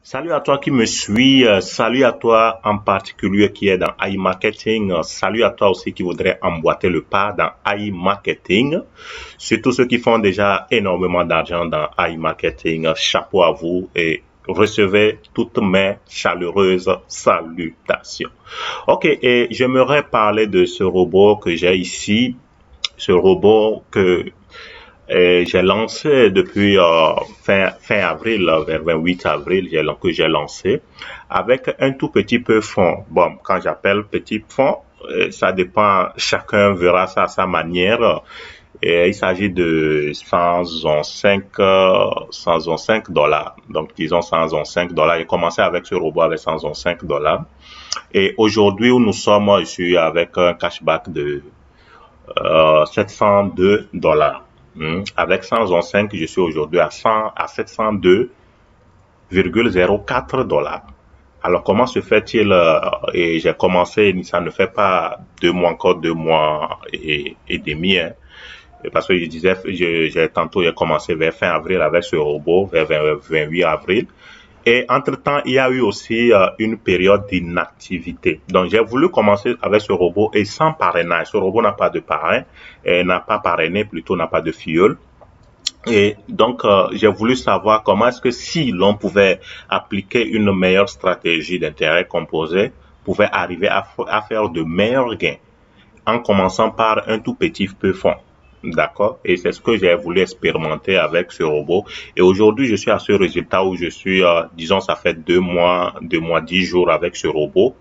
Salut à toi qui me suis, salut à toi en particulier qui est dans AI Marketing, salut à toi aussi qui voudrait emboîter le pas dans AI Marketing. Surtout ceux qui font déjà énormément d'argent dans AI Marketing, chapeau à vous et recevez toutes mes chaleureuses salutations. Ok, et j'aimerais parler de ce robot que j'ai ici, ce robot que j'ai lancé depuis fin avril, vers 28 avril, que j'ai lancé avec un tout petit peu fond. Bon, quand j'appelle petit fond, ça dépend, chacun verra ça à sa manière. Et il s'agit de 105, 105 dollars. Donc, disons 105 dollars. J'ai commencé avec ce robot avec 105 dollars. Et aujourd'hui où nous sommes, je suis avec un cashback de 702 dollars. Avec 105, je suis aujourd'hui à 702,04 dollars. Alors, comment se fait-il et j'ai commencé, ça ne fait pas 2 mois, encore 2 mois et demi, hein, parce que je disais, j'ai commencé vers fin avril avec ce robot, vers 28 avril. Et entre-temps, il y a eu aussi une période d'inactivité. Donc, j'ai voulu commencer avec ce robot et sans parrainage. Ce robot n'a pas de parrain, n'a pas parrainé, plutôt n'a pas de filleul. Et donc, j'ai voulu savoir comment est-ce que si l'on pouvait appliquer une meilleure stratégie d'intérêt composé, pouvait arriver à faire de meilleurs gains en commençant par un tout petit peu fond. D'accord? Et c'est ce que j'ai voulu expérimenter avec ce robot. Et aujourd'hui, je suis à ce résultat où je suis, disons, ça fait 2 mois, 2 mois, 10 jours avec ce robot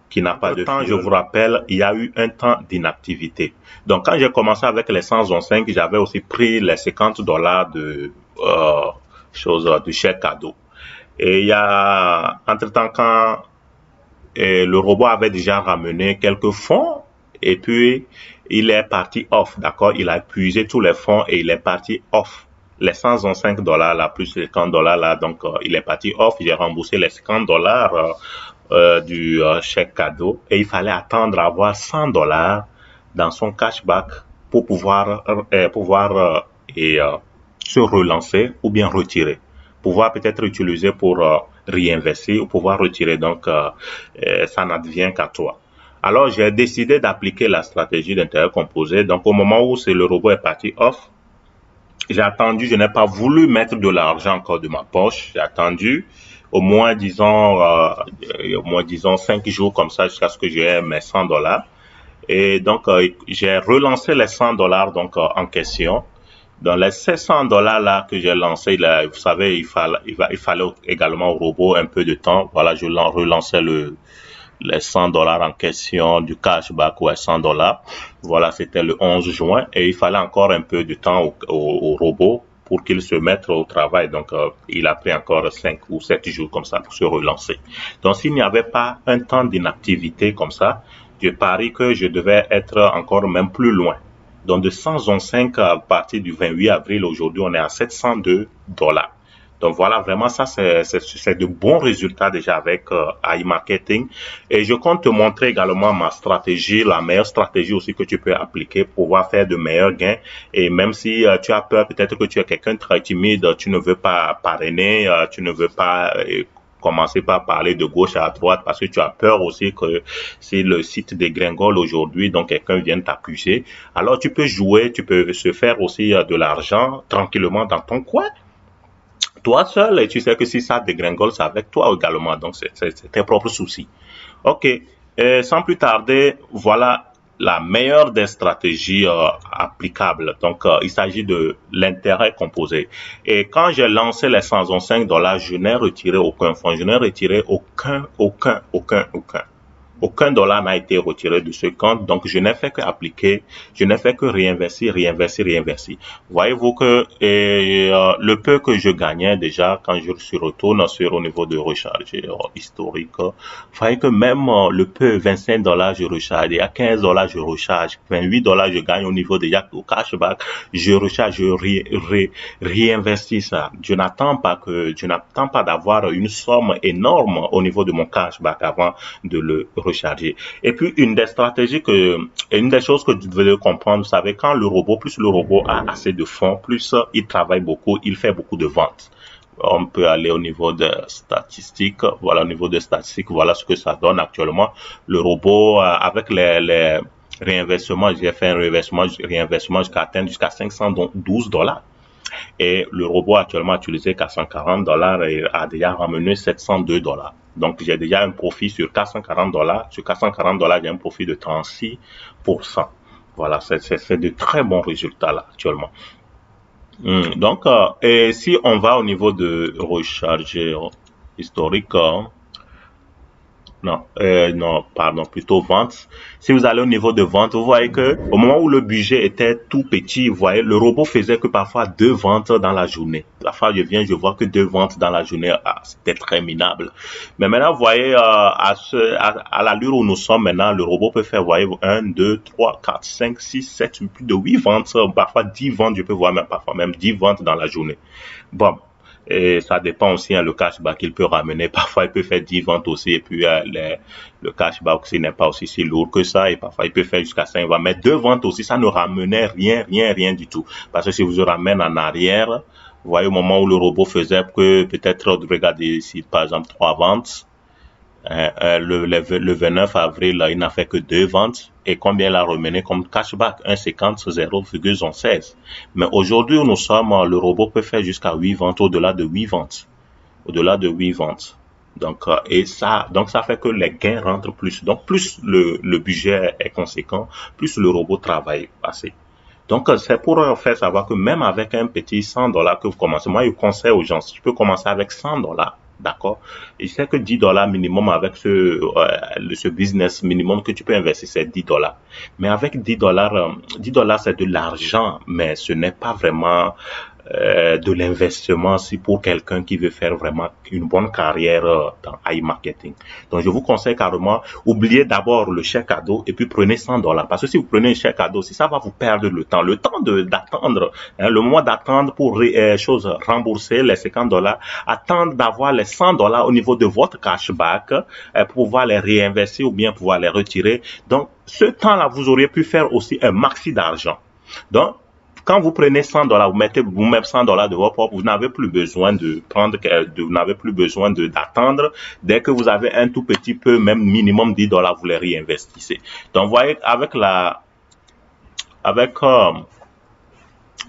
qui n'a pas de temps. Je vous rappelle, il y a eu un temps d'inactivité. Donc, quand j'ai commencé avec les 105, j'avais aussi pris les 50 dollars de chèque cadeau. Et il y a, entre-temps, quand le robot avait déjà ramené quelques fonds, et puis il est parti off, d'accord? Il a épuisé tous les fonds et il est parti off. Les 105 dollars là, plus les 50 dollars là, donc il est parti off. J'ai remboursé les 50 dollars du chèque cadeau et il fallait attendre à avoir 100 dollars dans son cashback pour pouvoir se relancer ou bien retirer. Pouvoir peut-être utiliser pour réinvestir ou pouvoir retirer. Donc, ça n'advient qu'à toi. Alors, j'ai décidé d'appliquer la stratégie d'intérêt composé. Donc, au moment où le robot est parti off, j'ai attendu, je n'ai pas voulu mettre de l'argent encore de ma poche. J'ai attendu au moins, disons, 5 jours comme ça jusqu'à ce que j'ai mes 100 dollars. Et donc, j'ai relancé les 100 dollars donc en question. Dans les 700 dollars là que j'ai lancé, là, vous savez, il fallait également au robot un peu de temps. Voilà, je relançais les 100 dollars en question du cashback ou 100 dollars. Voilà, c'était le 11 juin et il fallait encore un peu de temps au robot pour qu'il se mette au travail. Donc, il a pris encore 5 ou 7 jours comme ça pour se relancer. Donc, s'il n'y avait pas un temps d'inactivité comme ça, je parie que je devais être encore même plus loin. Donc, de 105 à partir du 28 avril, aujourd'hui, on est à 702 dollars. Donc voilà, vraiment ça, c'est de bons résultats déjà avec AI Marketing. Et je compte te montrer également ma stratégie, la meilleure stratégie aussi que tu peux appliquer pour pouvoir faire de meilleurs gains. Et même si tu as peur, peut-être que tu es quelqu'un de très timide, tu ne veux pas parrainer, tu ne veux pas commencer par parler de gauche à droite parce que tu as peur aussi que si le site dégringole aujourd'hui, donc quelqu'un vienne t'accuser. Alors tu peux jouer, tu peux se faire aussi de l'argent tranquillement dans ton coin toi seul et tu sais que si ça dégringole, c'est avec toi également. Donc, c'est tes propres soucis. OK. Sans plus tarder, voilà la meilleure des stratégies applicables. Donc, il s'agit de l'intérêt composé. Et quand j'ai lancé les 105 dollars, je n'ai retiré aucun fonds. Je n'ai retiré aucun. Aucun dollar n'a été retiré de ce compte, donc je n'ai fait qu'appliquer, je n'ai fait que réinvestir. Voyez-vous que le peu que je gagnais déjà quand je suis retourne sur au niveau de recharge historique, voyez que même le peu 25 dollars je recharge, et à 15 dollars je recharge, 28 dollars je gagne au niveau déjà au cashback, je recharge, réinvestis ça. Je n'attends pas d'avoir une somme énorme au niveau de mon cashback avant de le recharger. Et puis, une des choses que vous devez comprendre, vous savez, plus le robot a assez de fonds, plus il travaille beaucoup, il fait beaucoup de ventes. On peut aller au niveau de statistiques. Voilà, au niveau des statistiques, voilà ce que ça donne actuellement. Le robot, avec les réinvestissements, j'ai fait un réinvestissement jusqu'à 512 dollars. Et le robot actuellement utilisé 440 dollars et a déjà ramené 702 dollars. Donc, j'ai déjà un profit sur 440 dollars. Sur 440 dollars, j'ai un profit de 36%. Voilà, c'est de très bons résultats là actuellement. Donc, et si on va au niveau de recharger historique, non, non, pardon, plutôt vente. Si vous allez au niveau de vente, vous voyez que au moment où le budget était tout petit, vous voyez, le robot faisait que parfois 2 ventes dans la journée. Parfois, je vois que 2 ventes dans la journée, c'était très minable. Mais maintenant, vous voyez, à l'allure où nous sommes maintenant, le robot peut faire, vous voyez, 1, 2, 3, 4, 5, 6, 7, plus de 8 ventes, parfois 10 ventes, je peux voir même parfois même 10 ventes dans la journée. Bon, et ça dépend aussi, le cashback qu'il peut ramener. Parfois, il peut faire 10 ventes aussi. Et puis, le cashback aussi n'est pas aussi si lourd que ça. Et parfois, il peut faire jusqu'à 5 ventes. Mais 2 ventes aussi, ça ne ramenait rien, rien, rien du tout. Parce que si vous ramène en arrière, vous voyez au moment où le robot faisait que peut-être, regardez ici, par exemple, 3 ventes. Le 29 avril, il n'a fait que 2 ventes. Et combien il a ramené comme cashback? 1,50, 0,16. Mais aujourd'hui où nous sommes, le robot peut faire jusqu'à 8 ventes, au-delà de 8 ventes. Au-delà de 8 ventes. Donc ça fait que les gains rentrent plus. Donc, plus le budget est conséquent, plus le robot travaille assez. Donc, c'est pour faire savoir que même avec un petit 100 dollars que vous commencez, moi, je conseille aux gens, si tu peux commencer avec 100 dollars, d'accord? Et je sais que 10 dollars minimum avec ce business minimum que tu peux investir, c'est 10 dollars. Mais avec 10 dollars, c'est de l'argent, mais ce n'est pas vraiment de l'investissement si pour quelqu'un qui veut faire vraiment une bonne carrière dans iMarketing. Donc, je vous conseille carrément, oubliez d'abord le chèque cadeau et puis prenez 100 dollars. Parce que si vous prenez un chèque cadeau, si ça va vous perdre le temps d'attendre, le mois d'attendre pour rembourser les 50 dollars, attendre d'avoir les 100 dollars au niveau de votre cashback pour pouvoir les réinvestir ou bien pouvoir les retirer. Donc, ce temps-là, vous auriez pu faire aussi un maxi d'argent. Donc, quand vous prenez 100 dollars, vous mettez 100 dollars de votre propre, vous n'avez plus besoin vous n'avez plus besoin d'attendre. Dès que vous avez un tout petit peu, même minimum 10 dollars, vous les réinvestissez. Donc, vous voyez, avec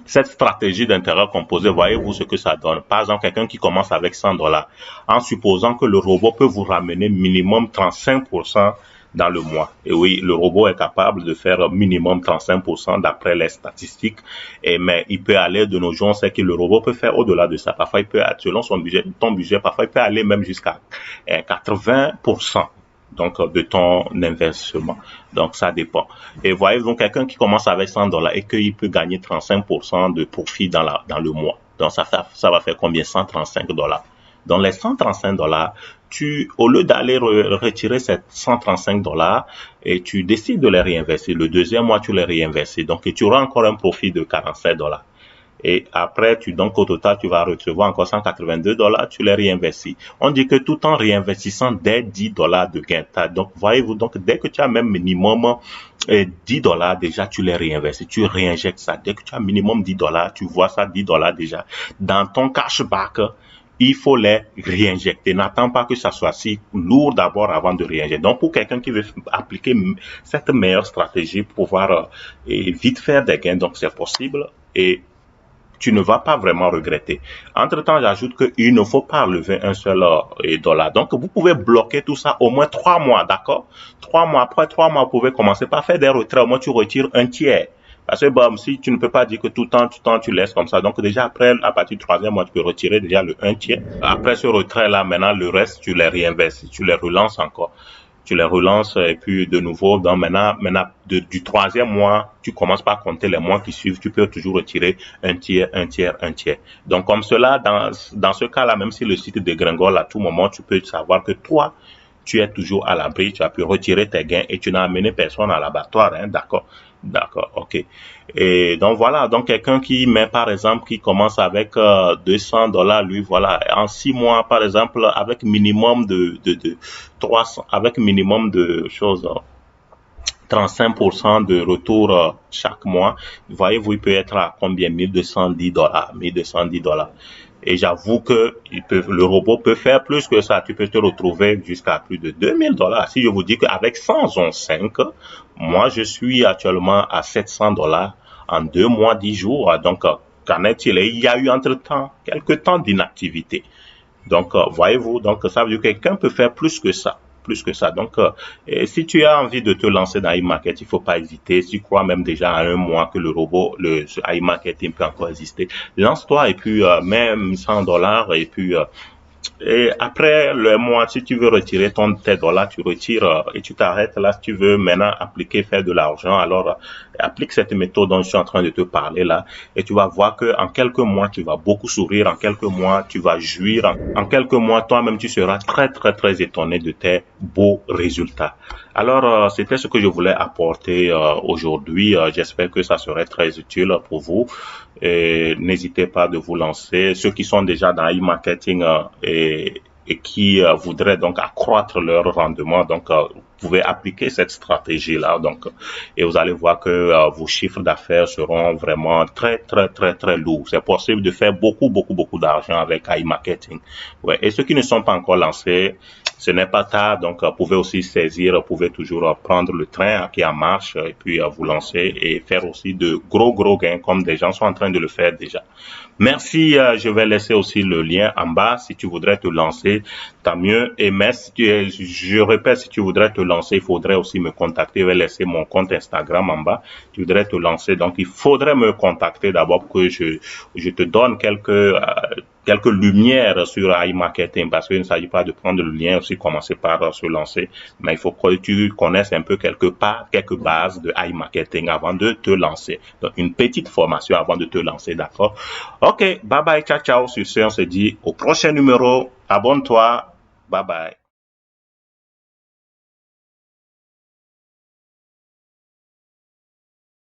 cette stratégie d'intérêt composé, voyez-vous ce que ça donne. Par exemple, quelqu'un qui commence avec 100 dollars, en supposant que le robot peut vous ramener minimum 35% dans le mois. Et oui, le robot est capable de faire minimum 35% d'après les statistiques. Mais il peut aller de nos jours, on sait que le robot peut faire au-delà de ça. Parfois, il peut, selon ton budget, parfois, il peut aller même jusqu'à 80%. Donc, de ton investissement. Donc, ça dépend. Et voyez, donc, quelqu'un qui commence avec 100 dollars et qu'il peut gagner 35% de profit dans le mois. Donc, ça va faire combien? 135 dollars. Donc, les 135 dollars, au lieu d'aller retirer ces 135 dollars, et tu décides de les réinvestir. Le deuxième mois, tu les réinvestis. Donc, tu auras encore un profit de 47 dollars. Et après, donc au total, tu vas recevoir encore 182 dollars, tu les réinvestis. On dit que tout en réinvestissant dès 10 dollars de gain. Donc, voyez-vous, donc, dès que tu as même minimum 10 dollars, déjà, tu les réinvestis. Tu réinjectes ça. Dès que tu as minimum 10 dollars, tu vois ça 10 dollars déjà. Dans ton cashback, il faut les réinjecter. N'attends pas que ça soit si lourd d'abord avant de réinjecter. Donc, pour quelqu'un qui veut appliquer cette meilleure stratégie pour pouvoir vite faire des gains, donc c'est possible. Et tu ne vas pas vraiment regretter. Entre-temps, j'ajoute qu'il ne faut pas lever un seul dollar. Donc, vous pouvez bloquer tout ça au moins 3 mois, d'accord? 3 mois, après 3 mois, vous pouvez commencer par faire des retraits. Au moins, tu retires un tiers. Parce que bon, si tu ne peux pas dire que tout le temps tu laisses comme ça. Donc, déjà, après, à partir du 3e mois, tu peux retirer déjà le un tiers. Après ce retrait-là, maintenant, le reste, tu les réinvestis, tu les relances encore. Tu les relances et puis de nouveau, donc maintenant du 3e mois, tu commences par compter les mois qui suivent, tu peux toujours retirer un tiers, un tiers, un tiers. Donc comme cela, dans ce cas-là, même si le site dégringole à tout moment, tu peux savoir que toi, tu es toujours à l'abri, tu as pu retirer tes gains et tu n'as amené personne à l'abattoir, hein, d'accord? D'accord, ok. Et donc voilà, donc quelqu'un qui met par exemple, qui commence avec 200 dollars, lui voilà, en 6 mois par exemple, avec minimum de 300, avec minimum de choses, 35% de retour chaque mois. Voyez-vous, il peut être à combien? 1210 dollars, 1210 dollars. Et j'avoue que le robot peut faire plus que ça. Tu peux te retrouver jusqu'à plus de $2000. Si je vous dis qu'avec 111.5, moi, je suis actuellement à $700 en 2 mois, 10 jours. Donc, qu'en est-il? Et il y a eu entre-temps quelques temps d'inactivité. Donc, voyez-vous, donc ça veut dire que quelqu'un peut faire plus que ça. Plus que ça. Donc, et si tu as envie de te lancer dans e-market, il faut pas hésiter. Si tu crois même déjà à un mois que le robot, le e-marketing peut encore exister, lance-toi et puis même $100 et puis et après le mois, si tu veux retirer tes dollars, tu retires et tu t'arrêtes là. Si tu veux maintenant appliquer, faire de l'argent, alors applique cette méthode dont je suis en train de te parler là, et tu vas voir que en quelques mois, tu vas beaucoup sourire. En quelques mois, tu vas jouir. En quelques mois, toi-même, tu seras très très très étonné de tes beaux résultats. Alors, c'était ce que je voulais apporter aujourd'hui. J'espère que ça serait très utile pour vous. Et n'hésitez pas de vous lancer. Ceux qui sont déjà dans e-marketing et qui voudraient donc accroître leur rendement, donc vous pouvez appliquer cette stratégie-là. Donc, et vous allez voir que vos chiffres d'affaires seront vraiment très très très très lourds. C'est possible de faire beaucoup beaucoup beaucoup d'argent avec e-marketing. Ouais. Et ceux qui ne sont pas encore lancés, ce n'est pas tard, donc vous pouvez aussi saisir, vous pouvez toujours prendre le train qui est en marche et puis vous lancer et faire aussi de gros gains comme des gens sont en train de le faire déjà. Merci, je vais laisser aussi le lien en bas si tu voudrais te lancer, tant mieux. Et mais si je répète, si tu voudrais te lancer, il faudrait aussi me contacter. Je vais laisser mon compte Instagram en bas. Tu voudrais te lancer, donc il faudrait me contacter d'abord pour que je te donne quelques lumières sur iMarketing, parce qu'il ne s'agit pas de prendre le lien aussi commencer par se lancer, mais il faut que tu connaisses un peu quelques bases de iMarketing avant de te lancer. Donc une petite formation avant de te lancer, d'accord? Ok, bye bye, ciao ciao. Sur ce, on se dit au prochain numéro. Abonne-toi. Bye bye.